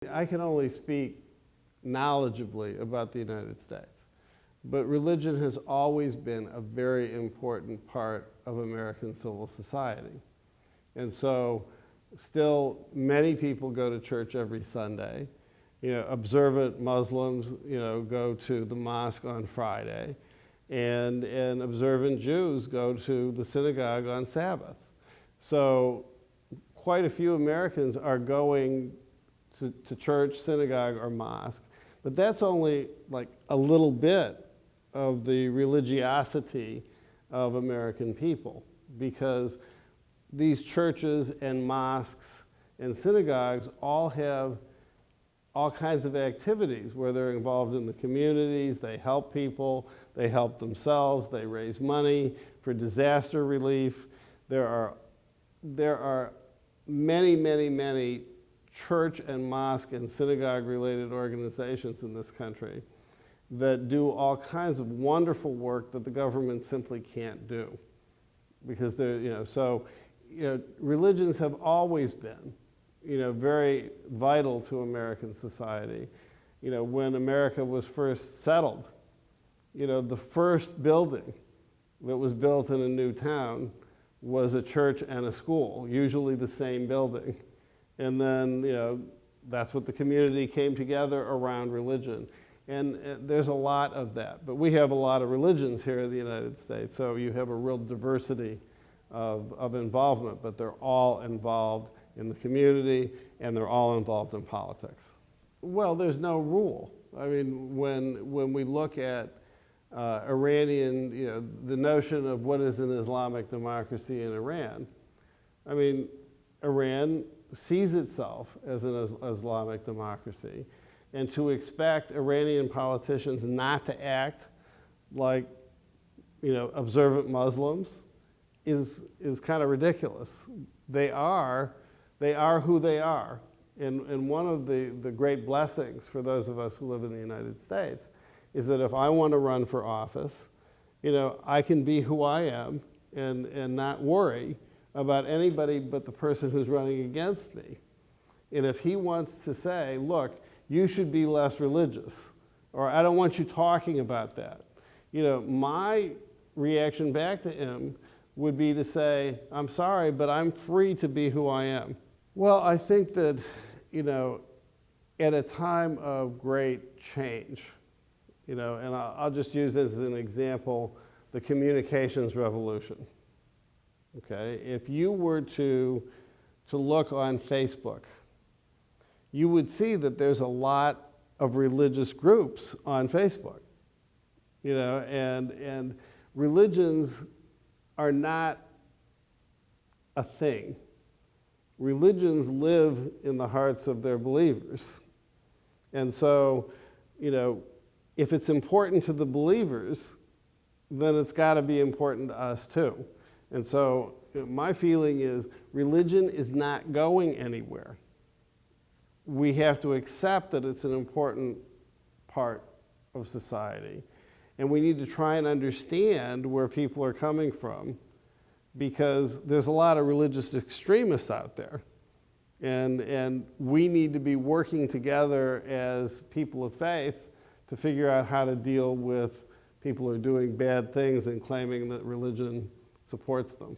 I can only speak knowledgeably about the United States, but religion has always been a very important part of American civil society. And so still many people go to church every Sunday. Observant Muslims, go to the mosque on Friday, and observant Jews go to the synagogue on Sabbath. So quite a few Americans are going to church, synagogue, or mosque, but that's only like a little bit of the religiosity of American people, because these churches and mosques and synagogues all have all kinds of activities where they're involved in the communities, they help people, they help themselves, they raise money for disaster relief. There are many, many, many church and mosque and synagogue related organizations in this country that do all kinds of wonderful work that the government simply can't do, because they're, religions have always been, very vital to American society. When America was first settled, the first building that was built in a new town was a church and a school, usually the same building. And then, that's what the community came together around religion. And there's a lot of that. But we have a lot of religions here in the United States, so you have a real diversity of involvement, but they're all involved in the community, and they're all involved in politics. Well, there's no rule. I mean, when we look at Iranian, the notion of what is an Islamic democracy in Iran, I mean, Iran sees itself as an Islamic democracy, and to expect Iranian politicians not to act like, observant Muslims is kind of ridiculous. They are who they are. And one of the great blessings for those of us who live in the United States is that if I want to run for office, I can be who I am and not worry about anybody but the person who's running against me. And if he wants to say, look, you should be less religious, or I don't want you talking about that, my reaction back to him would be to say, I'm sorry, but I'm free to be who I am. Well, I think that, at a time of great change, and I'll just use as an example the communications revolution. Okay, if you were to look on Facebook, you would see that there's a lot of religious groups on Facebook, and religions are not a thing. Religions live in the hearts of their believers. And so, if it's important to the believers, then it's got to be important to us too. And so my feeling is religion is not going anywhere. We have to accept that it's an important part of society. And we need to try and understand where people are coming from, because there's a lot of religious extremists out there. And we need to be working together as people of faith to figure out how to deal with people who are doing bad things and claiming that religion supports them.